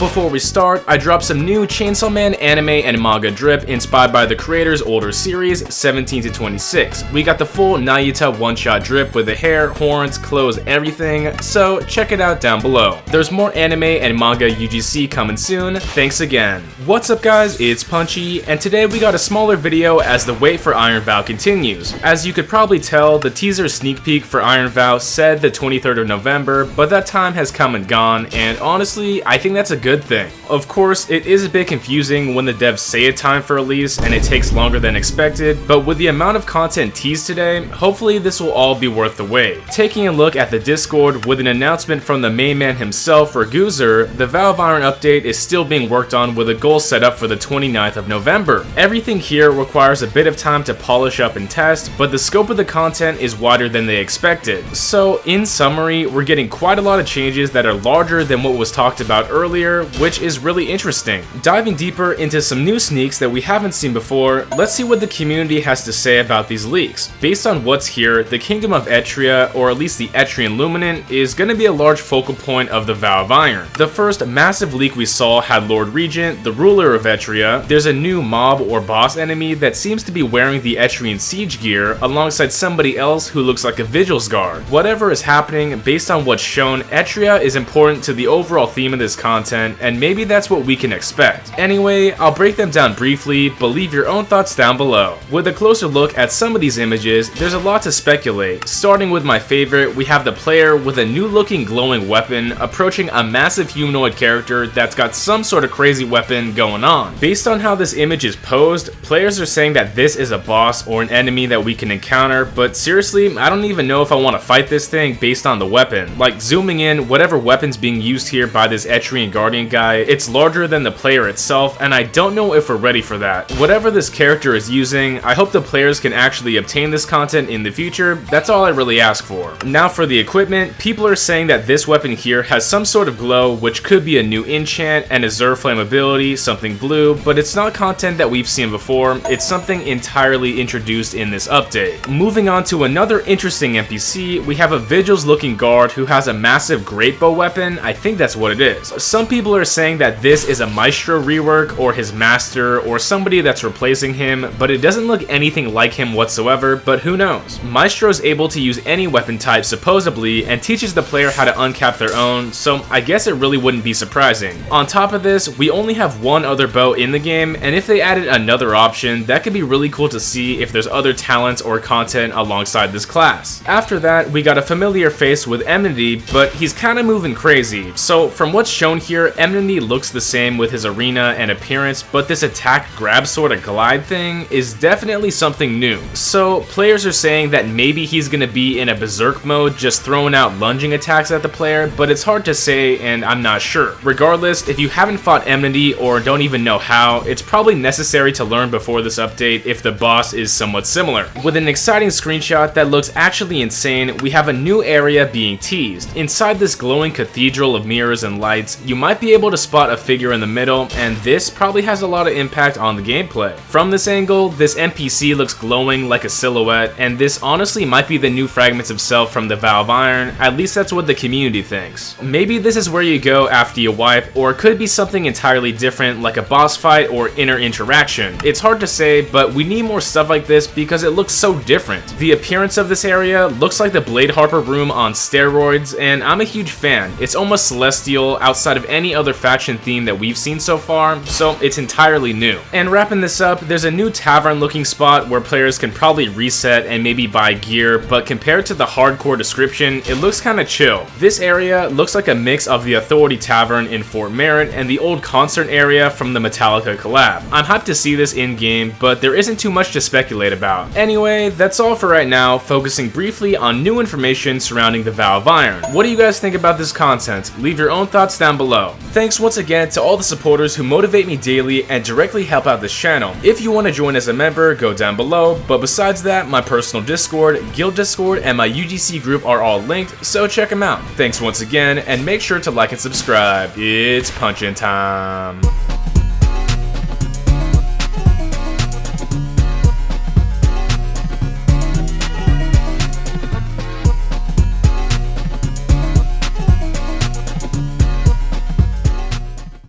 Before we start, I dropped some new Chainsaw Man anime and manga drip inspired by the creator's older series, 17 to 26. We got the full Nayuta one-shot drip with the hair, horns, clothes, everything, so check it out down below. There's more anime and manga UGC coming soon. Thanks again. What's up guys, it's Punchy, and today we got a smaller video as the wait for Iron VOW continues. As you could probably tell, the teaser sneak peek for Iron VOW said the 23rd of November, but that time has come and gone, and honestly, I think that's a good thing. Of course, it is a bit confusing when the devs say a time for release and it takes longer than expected, but with the amount of content teased today, hopefully this will all be worth the wait. Taking a look at the Discord with an announcement from the main man himself, Raguzer, the VOW of Iron update is still being worked on with a goal set up for the 29th of November. Everything here requires a bit of time to polish up and test, but the scope of the content is wider than they expected. So in summary, we're getting quite a lot of changes that are larger than what was talked about earlier, which is really interesting. Diving deeper into some new sneaks that we haven't seen before, let's see what the community has to say about these leaks. Based on what's here, the Kingdom of Etria, or at least the Etrian Luminant, is going to be a large focal point of the VOW of Iron. The first massive leak we saw had Lord Regent, the ruler of Etria. There's a new mob or boss enemy that seems to be wearing the Etrian siege gear alongside somebody else who looks like a Vigil's guard. Whatever is happening, based on what's shown, Etria is important to the overall theme of this content, and maybe that's what we can expect. Anyway, I'll break them down briefly, but leave your own thoughts down below. With a closer look at some of these images, there's a lot to speculate. Starting with my favorite, we have the player with a new looking glowing weapon approaching a massive humanoid character that's got some sort of crazy weapon going on. Based on how this image is posed, players are saying that this is a boss or an enemy that we can encounter, but seriously, I don't even know if I want to fight this thing based on the weapon. Like, zooming in, whatever weapon's being used here by this Etrian Guardian guy, it's larger than the player itself, and I don't know if we're ready for that. Whatever this character is using, I hope the players can actually obtain this content in the future. That's all I really ask for. Now for the equipment, people are saying that this weapon here has some sort of glow, which could be a new enchant, and Azure Flame ability, something blue, but it's not content that we've seen before. It's something entirely introduced in this update. Moving on to another interesting NPC, we have a Vigil's looking guard who has a massive great bow weapon. I think that's what it is. Some people are saying that this is a Maestro rework or his master or somebody that's replacing him, but it doesn't look anything like him whatsoever, but who knows. Maestro is able to use any weapon type supposedly and teaches the player how to uncap their own, so I guess it really wouldn't be surprising. On top of this, we only have one other bow in the game, and if they added another option, that could be really cool to see if there's other talents or content alongside this class. After that, we got a familiar face with Enmity, but he's kind of moving crazy. So from what's shown here, Enmity looks the same with his arena and appearance, but this attack grab sort of glide thing is definitely something new. So players are saying that maybe he's gonna be in a berserk mode, just throwing out lunging attacks at the player, but it's hard to say and I'm not sure. Regardless, if you haven't fought Enmity or don't even know how, it's probably necessary to learn before this update if the boss is somewhat similar. With an exciting screenshot that looks actually insane, we have a new area being teased. Inside this glowing cathedral of mirrors and lights, you might be able to spot a figure in the middle, and this probably has a lot of impact on the gameplay. From this angle, this NPC looks glowing like a silhouette, and this honestly might be the new fragments of self from the VOW of Iron. At least that's what the community thinks. Maybe this is where you go after you wipe, or it could be something entirely different like a boss fight or inner interaction. It's hard to say, but we need more stuff like this because it looks so different. The appearance of this area looks like the Blade Harper room on steroids, and I'm a huge fan. It's almost celestial outside of any other faction theme that we've seen so far, so it's entirely new. And wrapping this up, there's a new tavern looking spot where players can probably reset and maybe buy gear, but compared to the hardcore description, it looks kinda chill. This area looks like a mix of the Authority Tavern in Fort Merritt and the old concert area from the Metallica collab. I'm hyped to see this in-game, but there isn't too much to speculate about. Anyway, that's all for right now, focusing briefly on new information surrounding the VOW of Iron. What do you guys think about this content? Leave your own thoughts down below. Thanks once again to all the supporters who motivate me daily and directly help out this channel. If you want to join as a member, go down below, but besides that, my personal Discord, Guild Discord, and my UGC group are all linked, so check them out. Thanks once again, and make sure to like and subscribe. It's punchin' time.